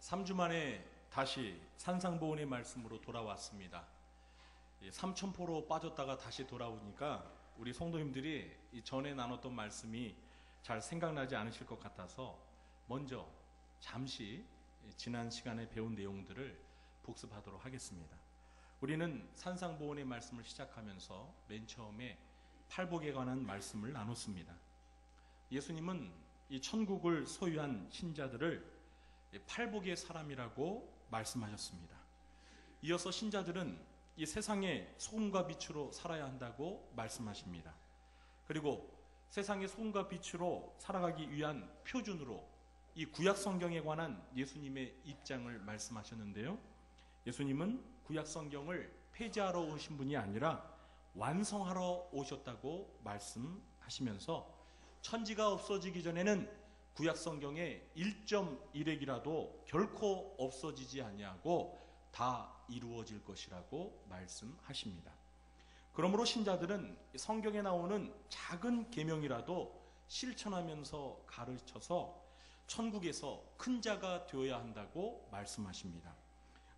3주 만에 다시 산상보훈의 말씀으로 돌아왔습니다. 삼천포로 빠졌다가 다시 돌아오니까 우리 성도님들이 전에 나눴던 말씀이 잘 생각나지 않으실 것 같아서 먼저 잠시 지난 시간에 배운 내용들을 복습하도록 하겠습니다. 우리는 산상보훈의 말씀을 시작하면서 맨 처음에 팔복에 관한 말씀을 나눴습니다. 예수님은 이 천국을 소유한 신자들을 팔복의 사람이라고 말씀하셨습니다. 이어서 신자들은 이 세상의 소금과 빛으로 살아야 한다고 말씀하십니다. 그리고 세상의 소금과 빛으로 살아가기 위한 표준으로 이 구약 성경에 관한 예수님의 입장을 말씀하셨는데요. 예수님은 구약 성경을 폐지하러 오신 분이 아니라 완성하러 오셨다고 말씀하시면서 천지가 없어지기 전에는 구약 성경의 1.1획이라도 결코 없어지지 아니하고 다 이루어질 것이라고 말씀하십니다. 그러므로 신자들은 성경에 나오는 작은 계명이라도 실천하면서 가르쳐서 천국에서 큰 자가 되어야 한다고 말씀하십니다.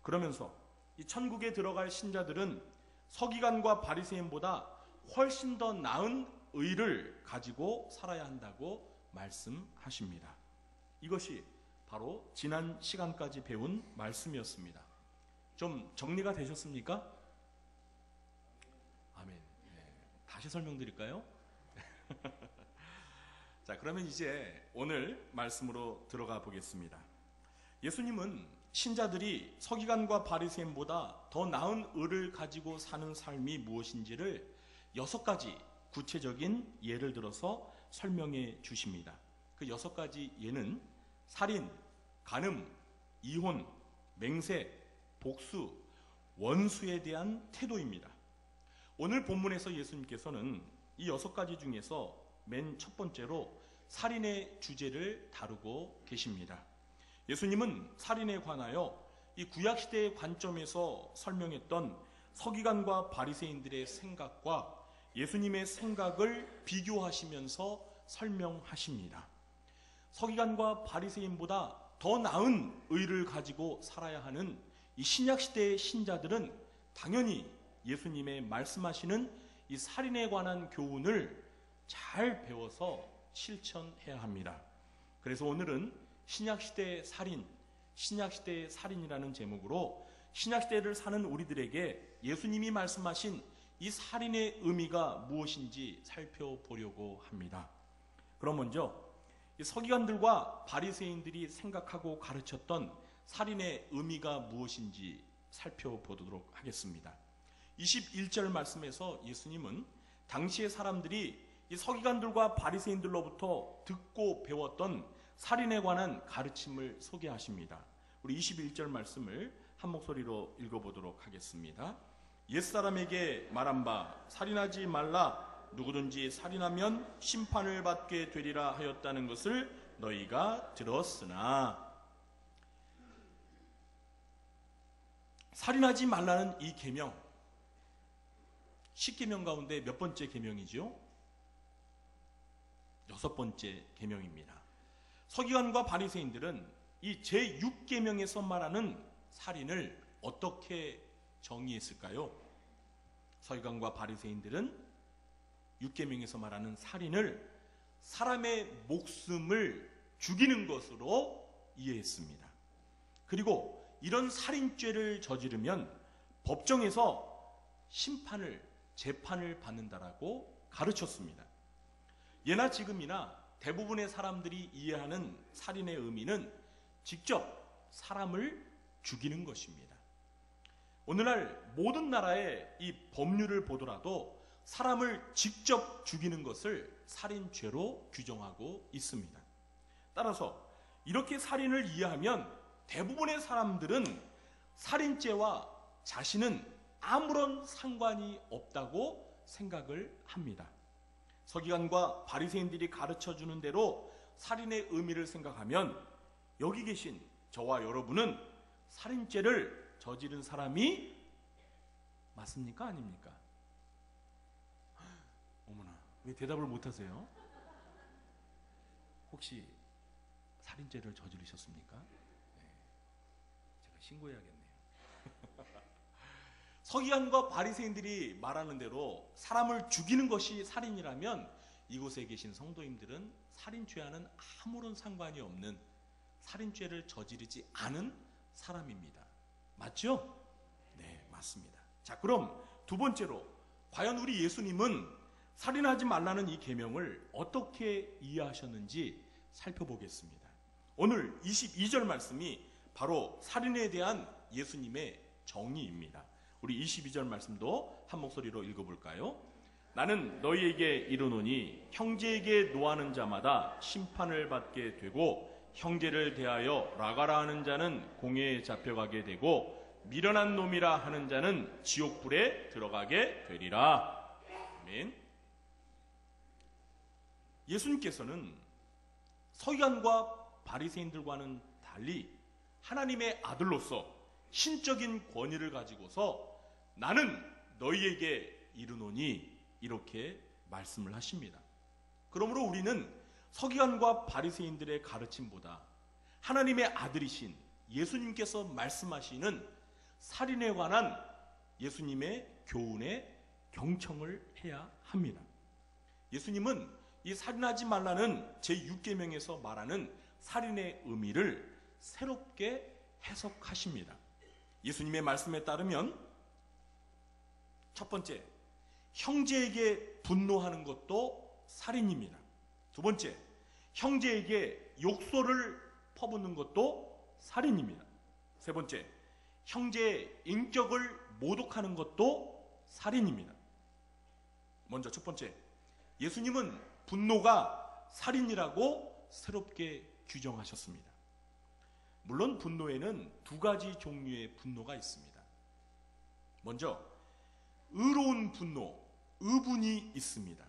그러면서 이 천국에 들어갈 신자들은 서기관과 바리새인보다 훨씬 더 나은 의를 가지고 살아야 한다고 말씀하십니다. 이것이 바로 지난 시간까지 배운 말씀이었습니다. 좀 정리가 되셨습니까? 아멘. 네. 다시 설명드릴까요? 자, 그러면 이제 오늘 말씀으로 들어가 보겠습니다. 예수님은 신자들이 서기관과 바리새인보다 더 나은 의를 가지고 사는 삶이 무엇인지를 6가지 구체적인 예를 들어서 설명해 주십니다. 그 6가지 예는 살인, 간음, 이혼, 맹세, 복수, 원수에 대한 태도입니다. 오늘 본문에서 예수님께서는 이 6가지 중에서 맨 첫 번째로 살인의 주제를 다루고 계십니다. 예수님은 살인에 관하여 이 구약시대의 관점에서 설명했던 서기관과 바리새인들의 생각과 예수님의 생각을 비교하시면서 설명하십니다. 서기관과 바리새인보다 더 나은 의를 가지고 살아야 하는 이 신약시대의 신자들은 당연히 예수님의 말씀하시는 이 살인에 관한 교훈을 잘 배워서 실천해야 합니다. 그래서 오늘은 신약시대의 살인, 신약시대의 살인이라는 제목으로 신약시대를 사는 우리들에게 예수님이 말씀하신 이 살인의 의미가 무엇인지 살펴보려고 합니다. 그럼 먼저 이 서기관들과 바리새인들이 생각하고 가르쳤던 살인의 의미가 무엇인지 살펴보도록 하겠습니다. 21절 말씀에서 예수님은 당시의 사람들이 이 서기관들과 바리새인들로부터 듣고 배웠던 살인에 관한 가르침을 소개하십니다. 우리 21절 말씀을 한 목소리로 읽어보도록 하겠습니다. 옛사람에게 말한 바 살인하지 말라, 누구든지 살인하면 심판을 받게 되리라 하였다는 것을 너희가 들었으나. 살인하지 말라는 이 계명, 10계명 가운데 몇 번째 계명이죠? 6번째 계명입니다. 서기관과 바리새인들은 이 제6계명에서 말하는 살인을 어떻게 정의했을까요? 서기관과 바리새인들은 6계명에서 말하는 살인을 사람의 목숨을 죽이는 것으로 이해했습니다. 그리고 이런 살인죄를 저지르면 법정에서 재판을 받는다라고 가르쳤습니다. 예나 지금이나 대부분의 사람들이 이해하는 살인의 의미는 직접 사람을 죽이는 것입니다. 오늘날 모든 나라의 이 법률을 보더라도 사람을 직접 죽이는 것을 살인죄로 규정하고 있습니다. 따라서 이렇게 살인을 이해하면 대부분의 사람들은 살인죄와 자신은 아무런 상관이 없다고 생각을 합니다. 서기관과 바리새인들이 가르쳐주는 대로 살인의 의미를 생각하면 여기 계신 저와 여러분은 살인죄를 저지른 사람이 맞습니까? 아닙니까? 어머나, 왜 대답을 못하세요? 혹시 살인죄를 저지르셨습니까? 네. 신고해야겠네요. 서기관과 바리새인들이 말하는 대로 사람을 죽이는 것이 살인이라면 이곳에 계신 성도님들은 살인죄와는 아무런 상관이 없는 살인죄를 저지르지 않은 사람입니다. 맞죠? 네, 맞습니다. 자, 그럼 두 번째로 과연 우리 예수님은 살인하지 말라는 이 계명을 어떻게 이해하셨는지 살펴보겠습니다. 오늘 22절 말씀이 바로 살인에 대한 예수님의 정의입니다. 우리 22절 말씀도 한 목소리로 읽어볼까요? 나는 너희에게 이르노니 형제에게 노하는 자마다 심판을 받게 되고 형제를 대하여 라가라 하는 자는 공회에 잡혀가게 되고 미련한 놈이라 하는 자는 지옥불에 들어가게 되리라. 아멘. 예수님께서는 서기관과 바리새인들과는 달리 하나님의 아들로서 신적인 권위를 가지고서 나는 너희에게 이르노니 이렇게 말씀을 하십니다. 그러므로 우리는 서기관과 바리새인들의 가르침보다 하나님의 아들이신 예수님께서 말씀하시는 살인에 관한 예수님의 교훈에 경청을 해야 합니다. 예수님은 이 살인하지 말라는 제6계명에서 말하는 살인의 의미를 새롭게 해석하십니다. 예수님의 말씀에 따르면 첫 번째, 형제에게 분노하는 것도 살인입니다. 두 번째, 형제에게 욕설을 퍼붓는 것도 살인입니다. 세 번째, 형제의 인격을 모독하는 것도 살인입니다. 먼저 첫 번째, 예수님은 분노가 살인이라고 새롭게 규정하셨습니다. 물론 분노에는 두 가지 종류의 분노가 있습니다. 먼저 의로운 분노, 의분이 있습니다.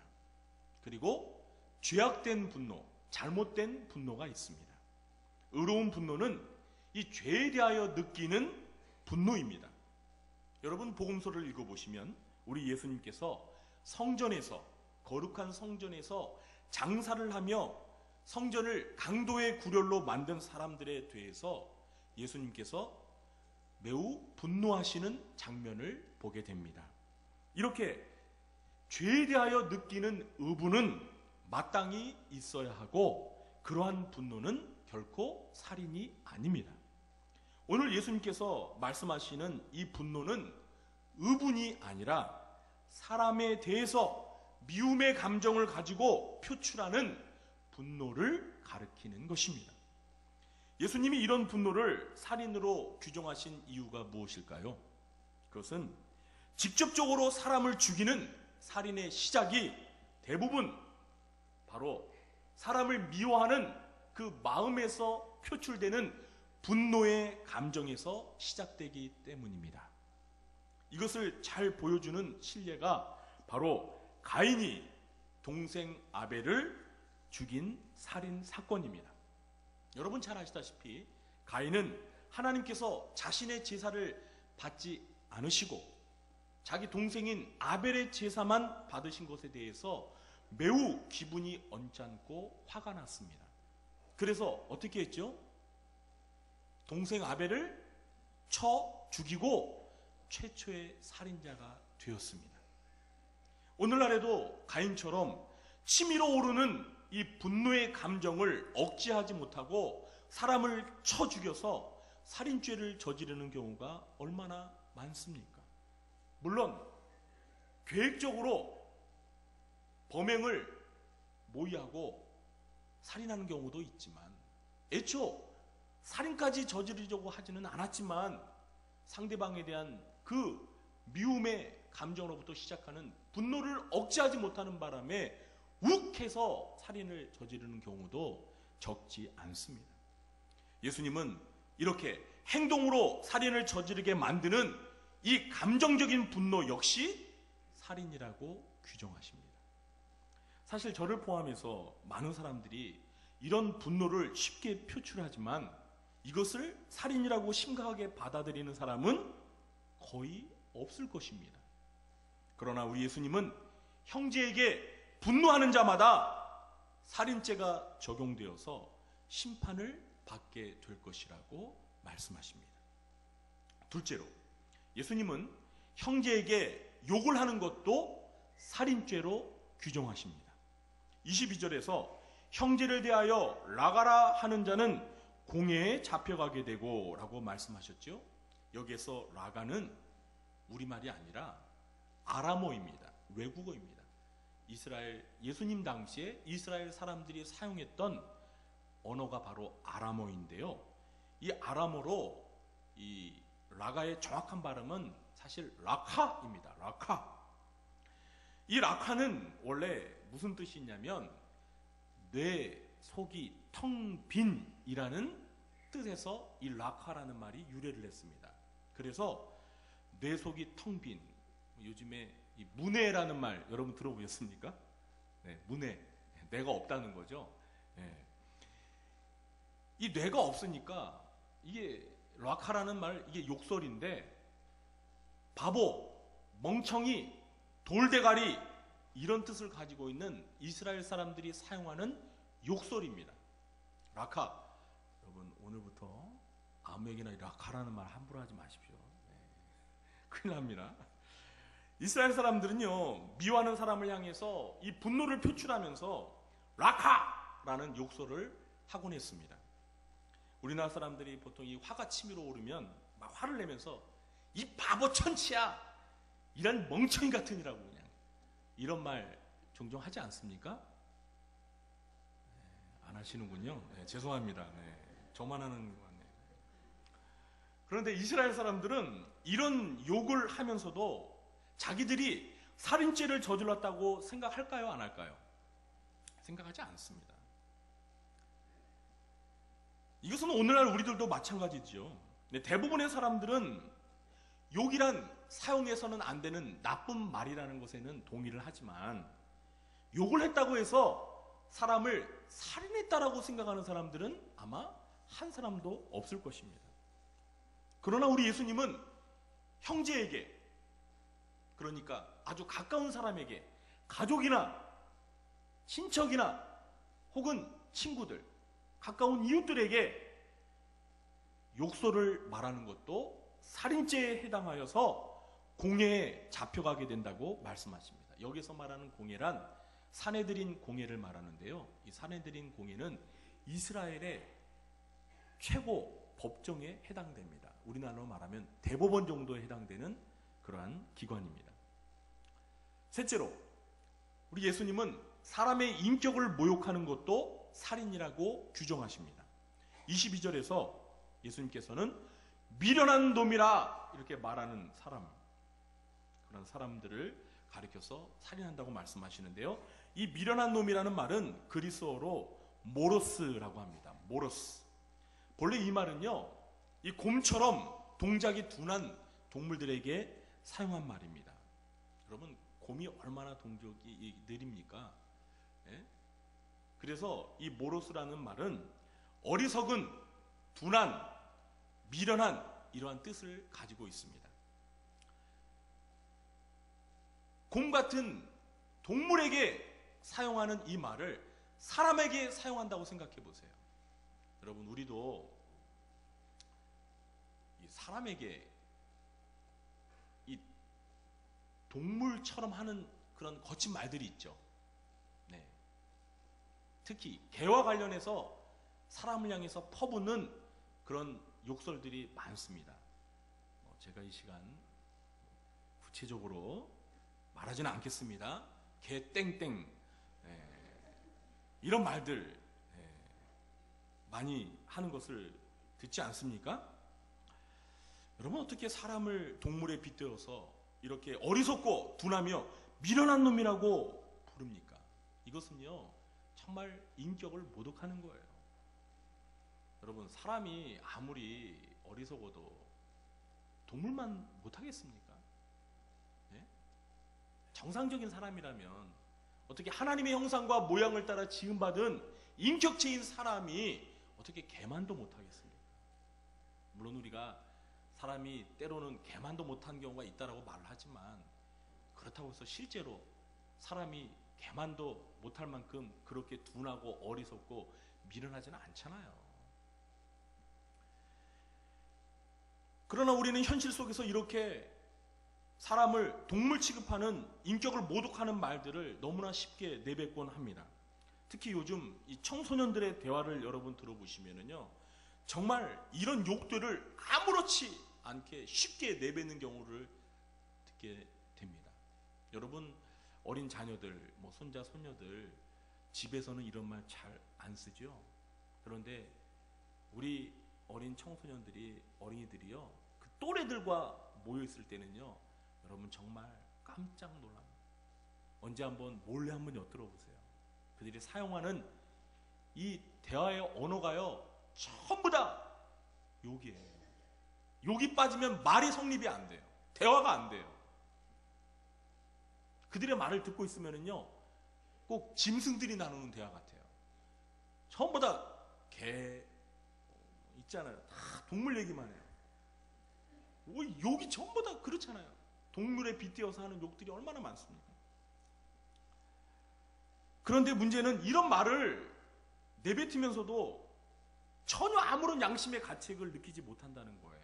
그리고 죄악된 분노, 잘못된 분노가 있습니다. 의로운 분노는 이 죄에 대하여 느끼는 분노입니다. 여러분 복음서를 읽어보시면 우리 예수님께서 성전에서, 거룩한 성전에서 장사를 하며 성전을 강도의 구렬로 만든 사람들에 대해서 예수님께서 매우 분노하시는 장면을 보게 됩니다. 이렇게 죄에 대하여 느끼는 의분은 마땅히 있어야 하고 그러한 분노는 결코 살인이 아닙니다. 오늘 예수님께서 말씀하시는 이 분노는 의분이 아니라 사람에 대해서 미움의 감정을 가지고 표출하는 분노를 가리키는 것입니다. 예수님이 이런 분노를 살인으로 규정하신 이유가 무엇일까요? 그것은 직접적으로 사람을 죽이는 살인의 시작이 대부분 바로 사람을 미워하는 그 마음에서 표출되는 분노의 감정에서 시작되기 때문입니다. 이것을 잘 보여주는 실례가 바로 가인이 동생 아벨을 죽인 살인 사건입니다. 여러분 잘 아시다시피 가인은 하나님께서 자신의 제사를 받지 않으시고 자기 동생인 아벨의 제사만 받으신 것에 대해서 매우 기분이 언짢고 화가 났습니다. 그래서 어떻게 했죠? 동생 아벨을 쳐 죽이고 최초의 살인자가 되었습니다. 오늘날에도 가인처럼 치밀어 오르는 이 분노의 감정을 억제하지 못하고 사람을 쳐 죽여서 살인죄를 저지르는 경우가 얼마나 많습니까? 물론 계획적으로 범행을 모의하고 살인하는 경우도 있지만 애초 살인까지 저지르려고 하지는 않았지만 상대방에 대한 그 미움의 감정으로부터 시작하는 분노를 억제하지 못하는 바람에 욱해서 살인을 저지르는 경우도 적지 않습니다. 예수님은 이렇게 행동으로 살인을 저지르게 만드는 이 감정적인 분노 역시 살인이라고 규정하십니다. 사실 저를 포함해서 많은 사람들이 이런 분노를 쉽게 표출하지만 이것을 살인이라고 심각하게 받아들이는 사람은 거의 없을 것입니다. 그러나 우리 예수님은 형제에게 분노하는 자마다 살인죄가 적용되어서 심판을 받게 될 것이라고 말씀하십니다. 둘째로, 예수님은 형제에게 욕을 하는 것도 살인죄로 규정하십니다. 22절에서 형제를 대하여 라가라 하는 자는 공회에 잡혀가게 되고 라고 말씀하셨죠. 여기에서 라가는 우리말이 아니라 아람어입니다. 외국어입니다. 예수님 당시에 이스라엘 사람들이 사용했던 언어가 바로 아람어인데요. 이 아람어로 이 라가의 정확한 발음은 사실 라카입니다. 라카. 이 라카는 원래 무슨 뜻이 있냐면 뇌, 속이 텅 빈이라는 뜻에서 이 라카라는 말이 유래를 했습니다. 그래서 뇌 속이 텅 빈, 요즘에 이 문해라는 말 여러분 들어보셨습니까? 네, 문해, 뇌가 없다는 거죠. 네. 이 뇌가 없으니까 이게 라카라는 말, 이게 욕설인데 바보, 멍청이, 돌대가리 이런 뜻을 가지고 있는 이스라엘 사람들이 사용하는 욕설입니다. 라카. 여러분 오늘부터 아무에게나 라카라는 말 함부로 하지 마십시오. 네. 큰일 납니다. 이스라엘 사람들은요, 미워하는 사람을 향해서 이 분노를 표출하면서 라카라는 욕설을 하곤 했습니다. 우리나라 사람들이 보통 이 화가 치밀어 오르면 막 화를 내면서 이 바보 천치야, 이런 멍청이 같으니라고 그냥 이런 말 종종 하지 않습니까? 네, 안 하시는군요. 네, 죄송합니다. 네, 저만 하는 것 같네요. 그런데 이스라엘 사람들은 이런 욕을 하면서도 자기들이 살인죄를 저질렀다고 생각할까요? 안 할까요? 생각하지 않습니다. 이것은 오늘날 우리들도 마찬가지죠. 대부분의 사람들은 욕이란 사용해서는 안 되는 나쁜 말이라는 것에는 동의를 하지만 욕을 했다고 해서 사람을 살인했다라고 생각하는 사람들은 아마 한 사람도 없을 것입니다. 그러나 우리 예수님은 형제에게, 그러니까 아주 가까운 사람에게, 가족이나 친척이나 혹은 친구들, 가까운 이웃들에게 욕설을 말하는 것도 살인죄에 해당하여서 공회에 잡혀가게 된다고 말씀하십니다. 여기서 말하는 공회란 사내들인 공회를 말하는데요. 이 사내들인 공회는 이스라엘의 최고 법정에 해당됩니다. 우리나라로 말하면 대법원 정도에 해당되는 그러한 기관입니다. 셋째로, 우리 예수님은 사람의 인격을 모욕하는 것도 살인이라고 규정하십니다. 22절에서 예수님께서는 미련한 놈이라 이렇게 말하는 사람, 그런 사람들을 가리켜서 살인한다고 말씀하시는데요. 이 미련한 놈이라는 말은 그리스어로 모로스라고 합니다. 모로스. 본래 이 말은요, 이 곰처럼 동작이 둔한 동물들에게 사용한 말입니다. 여러분, 곰이 얼마나 동작이 느립니까? 예? 그래서 이 모로스라는 말은 어리석은, 둔한, 미련한 이러한 뜻을 가지고 있습니다. 곰 같은 동물에게 사용하는 이 말을 사람에게 사용한다고 생각해 보세요. 여러분, 우리도 이 사람에게 이 동물처럼 하는 그런 거친 말들이 있죠. 네. 특히 개와 관련해서 사람을 향해서 퍼붓는 그런 욕설들이 많습니다. 제가 이 시간 구체적으로 말하지는 않겠습니다. 개 땡땡, 이런 말들 많이 하는 것을 듣지 않습니까? 여러분, 어떻게 사람을 동물에 빗대어서 이렇게 어리석고 둔하며 미련한 놈이라고 부릅니까? 이것은요, 정말 인격을 모독하는 거예요. 여러분, 사람이 아무리 어리석어도 동물만 못하겠습니까? 네? 정상적인 사람이라면 어떻게 하나님의 형상과 모양을 따라 지음받은 인격체인 사람이 어떻게 개만도 못하겠습니까? 물론 우리가 사람이 때로는 개만도 못한 경우가 있다라고 말을 하지만, 그렇다고 해서 실제로 사람이 개만도 못할 만큼 그렇게 둔하고 어리석고 미련하지는 않잖아요. 그러나 우리는 현실 속에서 이렇게 사람을 동물 취급하는, 인격을 모독하는 말들을 너무나 쉽게 내뱉곤 합니다. 특히 요즘 이 청소년들의 대화를 여러분 들어보시면은요, 정말 이런 욕들을 아무렇지 않게 쉽게 내뱉는 경우를 듣게 됩니다. 여러분, 어린 자녀들, 손자, 손녀들 집에서는 이런 말 잘 안 쓰죠. 그런데 우리 어린 청소년들이, 어린이들이요, 그 또래들과 모여 있을 때는요, 여러분 정말 깜짝 놀랍니다. 언제 한번 몰래 한번 엿들어 보세요. 그들이 사용하는 이 대화의 언어가요, 전부 다 욕이에요. 욕이 빠지면 말이 성립이 안 돼요. 대화가 안 돼요. 그들의 말을 듣고 있으면은요, 꼭 짐승들이 나누는 대화 같아요. 전부 다 개 있잖아요. 다 동물 얘기만 해요. 욕이 전부 다 그렇잖아요. 동물에 빗대어서 하는 욕들이 얼마나 많습니까? 그런데 문제는 이런 말을 내뱉으면서도 전혀 아무런 양심의 가책을 느끼지 못한다는 거예요.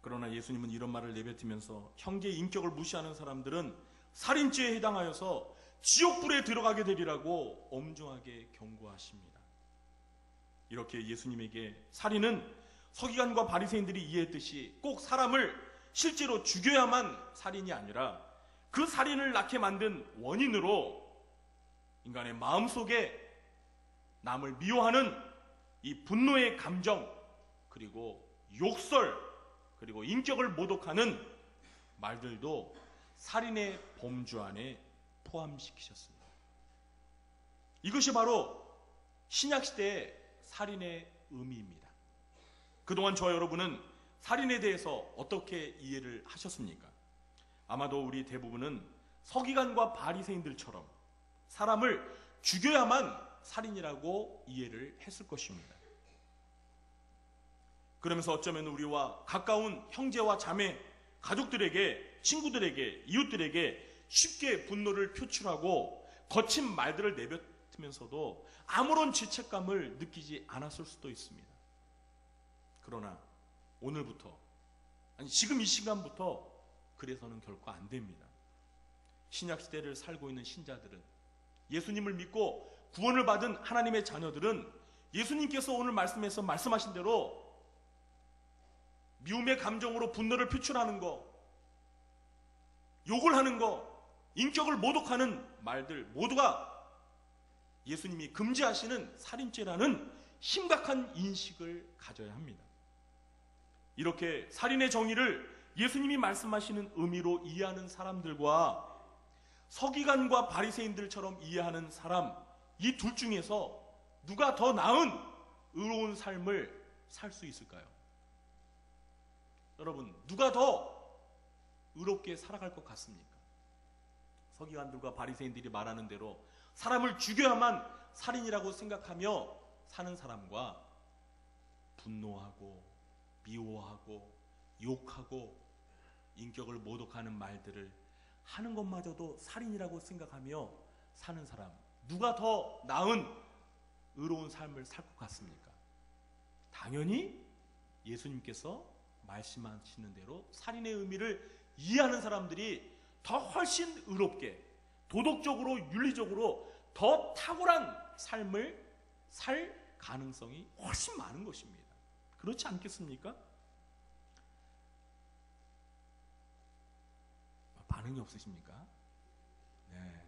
그러나 예수님은 이런 말을 내뱉으면서 형제의 인격을 무시하는 사람들은 살인죄에 해당하여서 지옥불에 들어가게 되리라고 엄중하게 경고하십니다. 이렇게 예수님에게 살인은 서기관과 바리새인들이 이해했듯이 꼭 사람을 실제로 죽여야만 살인이 아니라 그 살인을 낳게 만든 원인으로 인간의 마음속에 남을 미워하는 이 분노의 감정, 그리고 욕설, 그리고 인격을 모독하는 말들도 살인의 범주 안에 포함시키셨습니다. 이것이 바로 신약시대의 살인의 의미입니다. 그동안 저와 여러분은 살인에 대해서 어떻게 이해를 하셨습니까? 아마도 우리 대부분은 서기관과 바리새인들처럼 사람을 죽여야만 살인이라고 이해를 했을 것입니다. 그러면서 어쩌면 우리와 가까운 형제와 자매, 가족들에게, 친구들에게, 이웃들에게 쉽게 분노를 표출하고 거친 말들을 내뱉으면서도 아무런 죄책감을 느끼지 않았을 수도 있습니다. 그러나 오늘부터, 지금 이 시간부터 그래서는 결코 안 됩니다. 신약시대를 살고 있는 신자들은, 예수님을 믿고 구원을 받은 하나님의 자녀들은 예수님께서 오늘 말씀에서 말씀하신 대로 미움의 감정으로 분노를 표출하는 거, 욕을 하는 거, 인격을 모독하는 말들 모두가 예수님이 금지하시는 살인죄라는 심각한 인식을 가져야 합니다. 이렇게 살인의 정의를 예수님이 말씀하시는 의미로 이해하는 사람들과 서기관과 바리새인들처럼 이해하는 사람, 이 둘 중에서 누가 더 나은 의로운 삶을 살 수 있을까요? 여러분, 누가 더 의롭게 살아갈 것 같습니까? 서기관들과 바리새인들이 말하는 대로 사람을 죽여야만 살인이라고 생각하며 사는 사람과 분노하고 미워하고 욕하고 인격을 모독하는 말들을 하는 것마저도 살인이라고 생각하며 사는 사람, 누가 더 나은 의로운 삶을 살 것 같습니까? 당연히 예수님께서 말씀하시는 대로 살인의 의미를 이해하는 사람들이 더 훨씬 의롭게, 도덕적으로, 윤리적으로 더 탁월한 삶을 살 가능성이 훨씬 많은 것입니다. 그렇지 않겠습니까? 반응이 없으십니까? 네.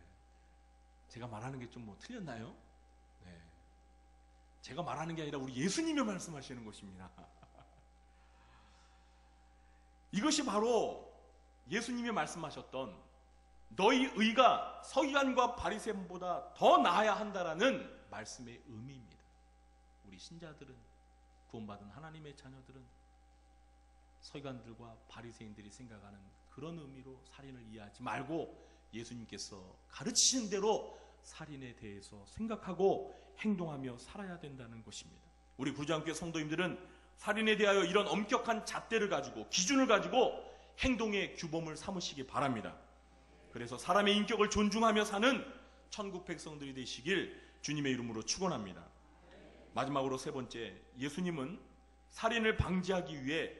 제가 말하는 게 좀 틀렸나요? 네. 제가 말하는 게 아니라 우리 예수님이 말씀하시는 것입니다. 이것이 바로 예수님이 말씀하셨던 너희 의가 서기관과 바리새인보다 더 나아야 한다라는 말씀의 의미입니다. 우리 신자들은, 구원받은 하나님의 자녀들은 서기관들과 바리새인들이 생각하는 그런 의미로 살인을 이해하지 말고 예수님께서 가르치신 대로 살인에 대해서 생각하고 행동하며 살아야 된다는 것입니다. 우리 구주함교회 성도님들은 살인에 대하여 이런 엄격한 잣대를 가지고, 기준을 가지고 행동의 규범을 삼으시기 바랍니다. 그래서 사람의 인격을 존중하며 사는 천국 백성들이 되시길 주님의 이름으로 축원합니다. 마지막으로 세 번째, 예수님은 살인을 방지하기 위해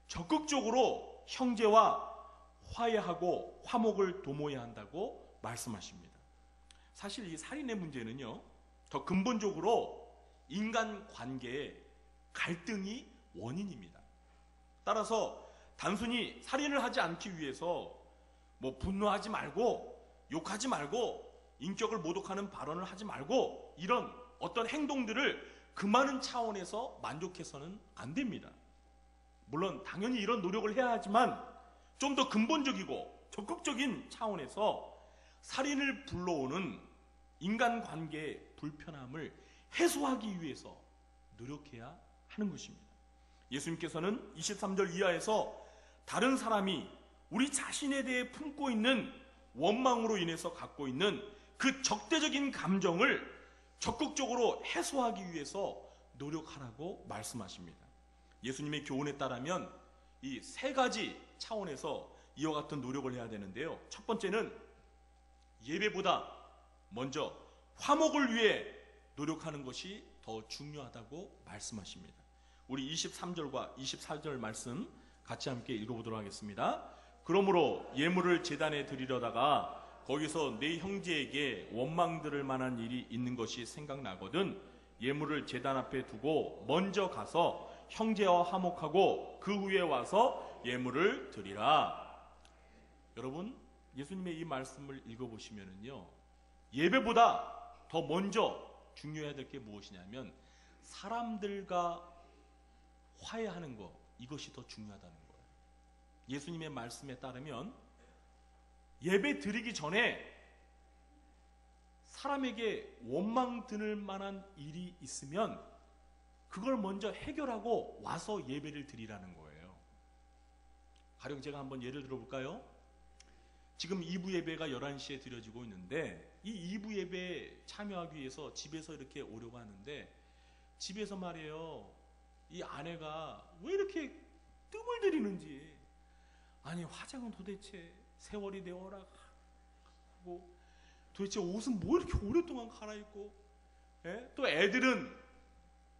적극적으로 형제와 화해하고 화목을 도모해야 한다고 말씀하십니다. 사실 이 살인의 문제는요, 더 근본적으로 인간 관계의 갈등이 원인입니다. 따라서 단순히 살인을 하지 않기 위해서 분노하지 말고 욕하지 말고 인격을 모독하는 발언을 하지 말고 이런 어떤 행동들을 금하는 차원에서 만족해서는 안 됩니다. 물론 당연히 이런 노력을 해야 하지만 좀 더 근본적이고 적극적인 차원에서 살인을 불러오는 인간관계의 불편함을 해소하기 위해서 노력해야 하는 것입니다. 예수님께서는 23절 이하에서 다른 사람이 우리 자신에 대해 품고 있는 원망으로 인해서 갖고 있는 그 적대적인 감정을 적극적으로 해소하기 위해서 노력하라고 말씀하십니다. 예수님의 교훈에 따르면 이 세 가지 차원에서 이와 같은 노력을 해야 되는데요. 첫 번째는 예배보다 먼저 화목을 위해 노력하는 것이 더 중요하다고 말씀하십니다. 우리 23절과 24절 말씀 같이 함께 읽어보도록 하겠습니다. 그러므로 예물을 제단에 드리려다가 거기서 내 형제에게 원망 들을 만한 일이 있는 것이 생각나거든 예물을 제단 앞에 두고 먼저 가서 형제와 화목하고 그 후에 와서 예물을 드리라. 여러분, 예수님의 이 말씀을 읽어보시면요, 예배보다 더 먼저 중요해야 될 게 무엇이냐면 사람들과 화해하는 것, 이것이 더 중요하다는 거예요. 예수님의 말씀에 따르면 예배 드리기 전에 사람에게 원망 드는 만한 일이 있으면 그걸 먼저 해결하고 와서 예배를 드리라는 거예요. 가령 제가 한번 예를 들어볼까요? 지금 2부 예배가 11시에 드려지고 있는데 이 2부 예배에 참여하기 위해서 집에서 이렇게 오려고 하는데 집에서 말이에요, 이 아내가 왜 이렇게 뜸을 들이는지, 아니 화장은 도대체 세월이 되어라 하고 도대체 옷은 뭐 이렇게 오랫동안 갈아입고, 또 애들은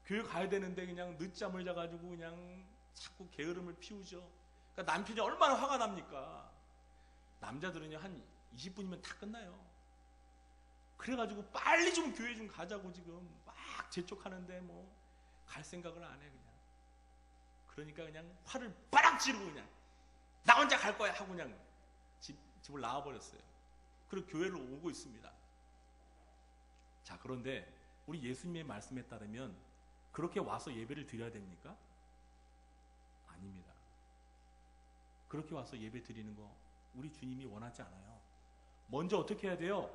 교회 가야 되는데 그냥 늦잠을 자가지고 그냥 자꾸 게으름을 피우죠. 그러니까 남편이 얼마나 화가 납니까? 남자들은요 한 20분이면 다 끝나요. 그래가지고 빨리 좀 교회 좀 가자고 지금 막 재촉하는데 갈 생각을 안 해. 그냥 그러니까 그냥 화를 빠락 지르고 그냥 나 혼자 갈 거야 하고 그냥 집을 나와버렸어요. 그리고 교회를 오고 있습니다. 자, 그런데 우리 예수님의 말씀에 따르면 그렇게 와서 예배를 드려야 됩니까? 아닙니다. 그렇게 와서 예배 드리는 거 우리 주님이 원하지 않아요. 먼저 어떻게 해야 돼요?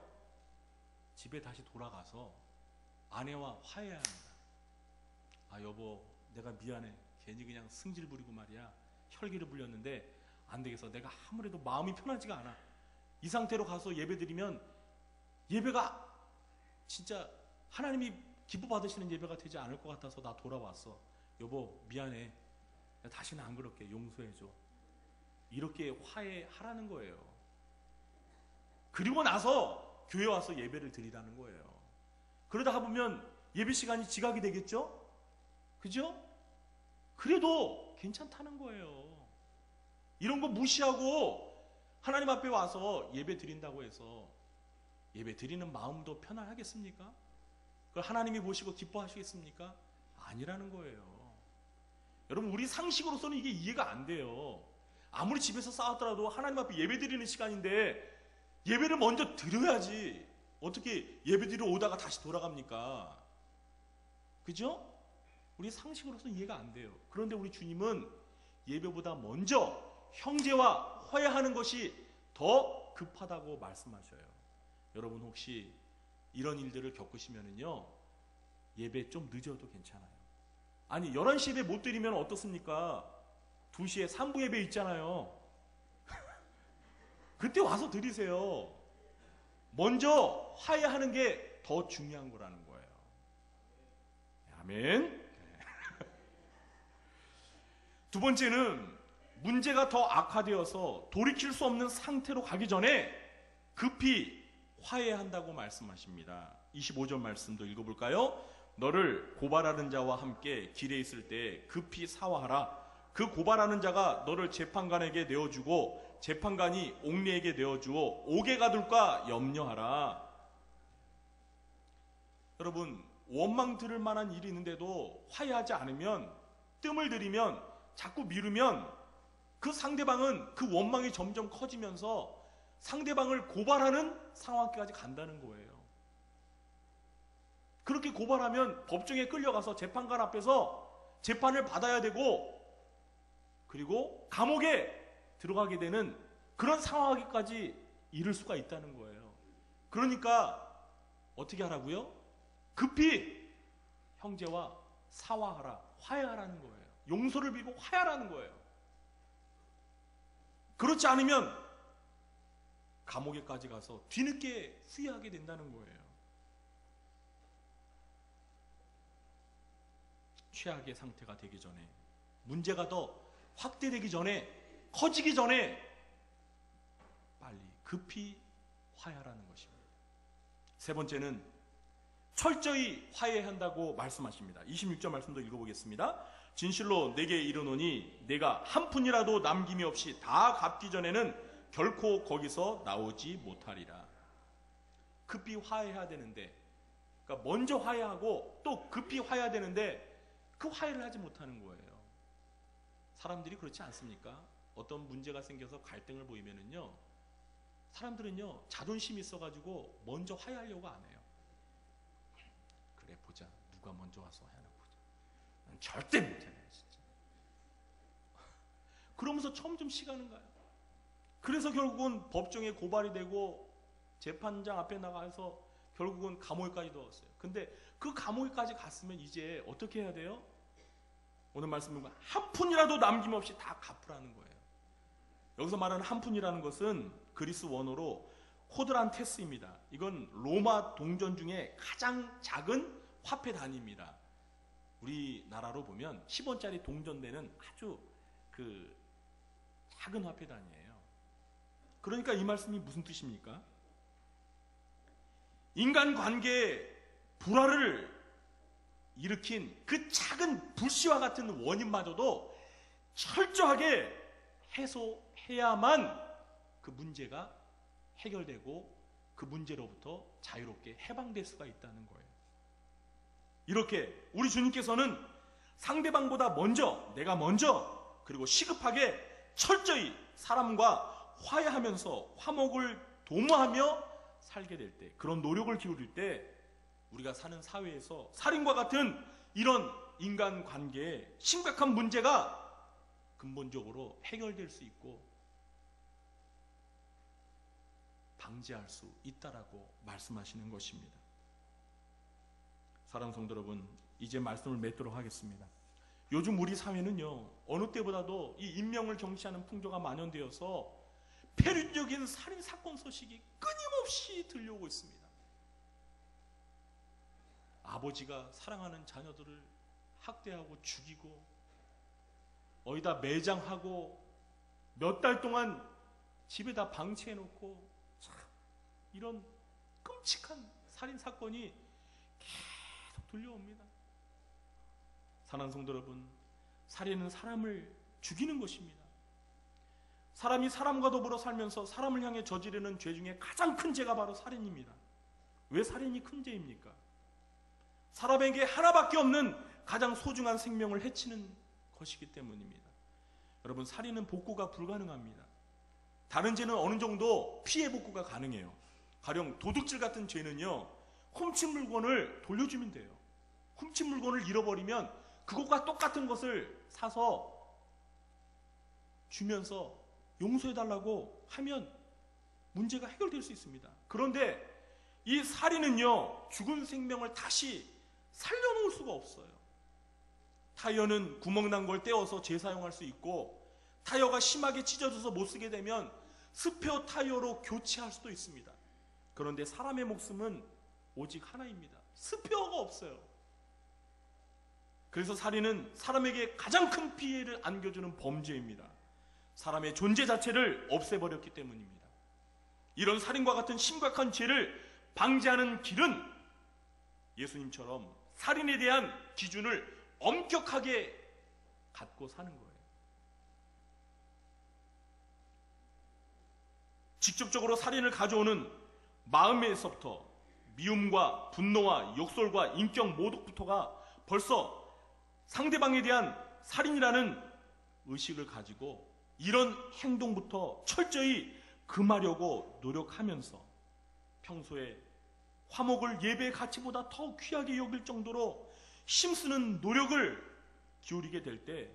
집에 다시 돌아가서 아내와 화해해야 합니다. 아, 여보, 내가 미안해. 괜히 그냥 승질 부리고 말이야. 혈기를 불렸는데 안 되겠어. 내가 아무래도 마음이 편하지가 않아. 이 상태로 가서 예배 드리면 예배가 진짜 하나님이 기뻐 받으시는 예배가 되지 않을 것 같아서 나 돌아왔어. 여보, 미안해. 다시는 안 그럴게. 용서해줘. 이렇게 화해하라는 거예요. 그리고 나서 교회 와서 예배를 드리라는 거예요. 그러다 보면 예배 시간이 지각이 되겠죠? 그죠? 그래도 괜찮다는 거예요. 이런 거 무시하고 하나님 앞에 와서 예배 드린다고 해서 예배 드리는 마음도 편안하겠습니까? 그걸 하나님이 보시고 기뻐하시겠습니까? 아니라는 거예요. 여러분, 우리 상식으로서는 이게 이해가 안 돼요. 아무리 집에서 싸웠더라도 하나님 앞에 예배 드리는 시간인데 예배를 먼저 드려야지 어떻게 예배 드리러 오다가 다시 돌아갑니까? 그죠? 우리 상식으로서는 이해가 안 돼요. 그런데 우리 주님은 예배보다 먼저 형제와 화해하는 것이 더 급하다고 말씀하셔요. 여러분, 혹시 이런 일들을 겪으시면은요, 예배 좀 늦어도 괜찮아요. 아니 11시 예배 못 드리면 어떻습니까? 2시에 3부 예배 있잖아요. 그때 와서 드리세요. 먼저 화해하는 게 더 중요한 거라는 거예요. 아멘. 두 번째는 문제가 더 악화되어서 돌이킬 수 없는 상태로 가기 전에 급히 화해한다고 말씀하십니다. 25절 말씀도 읽어볼까요? 너를 고발하는 자와 함께 길에 있을 때 급히 사화하라. 그 고발하는 자가 너를 재판관에게 내어주고 재판관이 옥리에게 내어주어 옥에 가둘까 염려하라. 여러분, 원망 들을 만한 일이 있는데도 화해하지 않으면, 뜸을 들이면, 자꾸 미루면 그 상대방은 그 원망이 점점 커지면서 상대방을 고발하는 상황까지 간다는 거예요. 그렇게 고발하면 법정에 끌려가서 재판관 앞에서 재판을 받아야 되고, 그리고 감옥에 들어가게 되는 그런 상황까지 이를 수가 있다는 거예요. 그러니까 어떻게 하라고요? 급히 형제와 사화하라, 화해하라는 거예요. 용서를 빌고 화해하라는 거예요. 그렇지 않으면 감옥에까지 가서 뒤늦게 후회하게 된다는 거예요. 최악의 상태가 되기 전에, 문제가 더 확대되기 전에, 커지기 전에 빨리 급히 화해하라는 것입니다. 세 번째는 철저히 화해한다고 말씀하십니다. 26절 말씀도 읽어보겠습니다. 진실로 내게 이르노니 내가 한 푼이라도 남김이 없이 다 갚기 전에는 결코 거기서 나오지 못하리라. 급히 화해해야 되는데, 그러니까 먼저 화해하고 또 급히 화해해야 되는데 그 화해를 하지 못하는 거예요. 사람들이 그렇지 않습니까? 어떤 문제가 생겨서 갈등을 보이면은요, 사람들은요 자존심이 있어가지고 먼저 화해하려고 안 해요. 그래 보자, 누가 먼저 와서 화해하나 보자. 난 절대 못해, 진짜. 그러면서 점점 시간은 가요. 그래서 결국은 법정에 고발이 되고 재판장 앞에 나가서 결국은 감옥에까지 넣었어요. 근데 그 감옥에까지 갔으면 이제 어떻게 해야 돼요? 오늘 말씀은 한 푼이라도 남김없이 다 갚으라는 거예요. 여기서 말하는 한 푼이라는 것은 그리스 원어로 코드란테스입니다. 이건 로마 동전 중에 가장 작은 화폐 단위입니다. 우리나라로 보면 10원짜리 동전대는 아주 그 작은 화폐 단위예요. 그러니까 이 말씀이 무슨 뜻입니까? 인간관계에 불화를 일으킨 그 작은 불씨와 같은 원인마저도 철저하게 해소해야만 그 문제가 해결되고 그 문제로부터 자유롭게 해방될 수가 있다는 거예요. 이렇게 우리 주님께서는 상대방보다 먼저, 내가 먼저, 그리고 시급하게 철저히 사람과 화해하면서 화목을 도모하며 살게 될 때, 그런 노력을 기울일 때 우리가 사는 사회에서 살인과 같은 이런 인간관계에 심각한 문제가 근본적으로 해결될 수 있고 방지할 수 있다라고 말씀하시는 것입니다. 사랑하는 성도 여러분, 이제 말씀을 맺도록 하겠습니다. 요즘 우리 사회는요, 어느 때보다도 이 인명을 경시하는 풍조가 만연되어서 폐륜적인 살인 사건 소식이 끊임없이 들려오고 있습니다. 아버지가 사랑하는 자녀들을 학대하고 죽이고 어디다 매장하고 몇 달 동안 집에다 방치해놓고, 참 이런 끔찍한 살인 사건이 계속 들려옵니다. 사랑하는 성도 여러분, 살인은 사람을 죽이는 것입니다. 사람이 사람과 더불어 살면서 사람을 향해 저지르는 죄 중에 가장 큰 죄가 바로 살인입니다. 왜 살인이 큰 죄입니까? 사람에게 하나밖에 없는 가장 소중한 생명을 해치는 것이기 때문입니다. 여러분, 살인은 복구가 불가능합니다. 다른 죄는 어느 정도 피해 복구가 가능해요. 가령 도둑질 같은 죄는요, 훔친 물건을 돌려주면 돼요. 훔친 물건을 잃어버리면 그것과 똑같은 것을 사서 주면서 용서해달라고 하면 문제가 해결될 수 있습니다. 그런데 이 살인은요, 죽은 생명을 다시 살려놓을 수가 없어요. 타이어는 구멍난 걸 떼어서 재사용할 수 있고, 타이어가 심하게 찢어져서 못 쓰게 되면 스페어 타이어로 교체할 수도 있습니다. 그런데 사람의 목숨은 오직 하나입니다. 스페어가 없어요. 그래서 살인은 사람에게 가장 큰 피해를 안겨주는 범죄입니다. 사람의 존재 자체를 없애버렸기 때문입니다. 이런 살인과 같은 심각한 죄를 방지하는 길은 예수님처럼 살인에 대한 기준을 엄격하게 갖고 사는 거예요. 직접적으로 살인을 가져오는 마음에서부터 미움과 분노와 욕설과 인격 모독부터가 벌써 상대방에 대한 살인이라는 의식을 가지고 이런 행동부터 철저히 금하려고 노력하면서 평소에 화목을 예배의 가치보다 더 귀하게 여길 정도로 힘쓰는 노력을 기울이게 될 때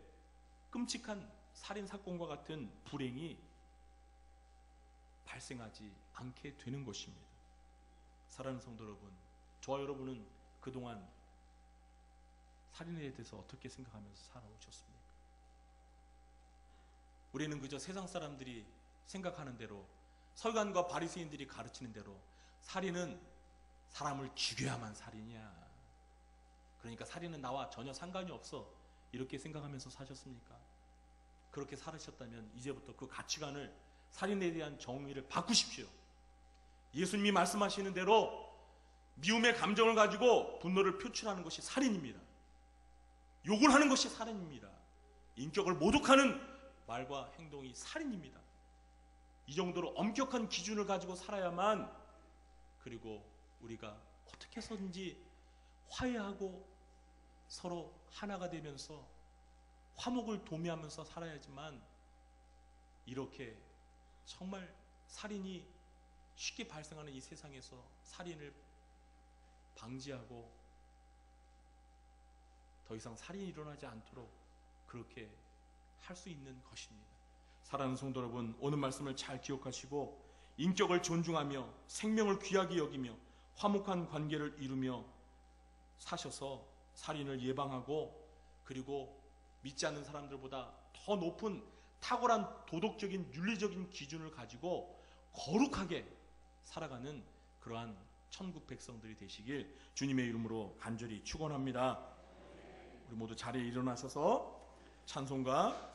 끔찍한 살인사건과 같은 불행이 발생하지 않게 되는 것입니다. 사랑하는 성도 여러분, 저와 여러분은 그동안 살인에 대해서 어떻게 생각하면서 살아오셨습니까? 우리는 그저 세상 사람들이 생각하는 대로, 서기관과 바리새인들이 가르치는 대로 살인은 사람을 죽여야만 살인이야, 그러니까 살인은 나와 전혀 상관이 없어, 이렇게 생각하면서 사셨습니까? 그렇게 살으셨다면 이제부터 그 가치관을, 살인에 대한 정의를 바꾸십시오. 예수님이 말씀하시는 대로 미움의 감정을 가지고 분노를 표출하는 것이 살인입니다. 욕을 하는 것이 살인입니다. 인격을 모독하는 말과 행동이 살인입니다. 이 정도로 엄격한 기준을 가지고 살아야만, 그리고 우리가 어떻게 해서든지 화해하고 서로 하나가 되면서 화목을 도모하면서 살아야지만, 이렇게 정말 살인이 쉽게 발생하는 이 세상에서 살인을 방지하고 더 이상 살인이 일어나지 않도록 그렇게 할 수 있는 것입니다. 사랑하는 성도 여러분, 오늘 말씀을 잘 기억하시고 인격을 존중하며 생명을 귀하게 여기며 화목한 관계를 이루며 사셔서 살인을 예방하고, 그리고 믿지 않는 사람들보다 더 높은 탁월한 도덕적인 윤리적인 기준을 가지고 거룩하게 살아가는 그러한 천국 백성들이 되시길 주님의 이름으로 간절히 축원합니다. 우리 모두 자리에 일어나셔서 찬송가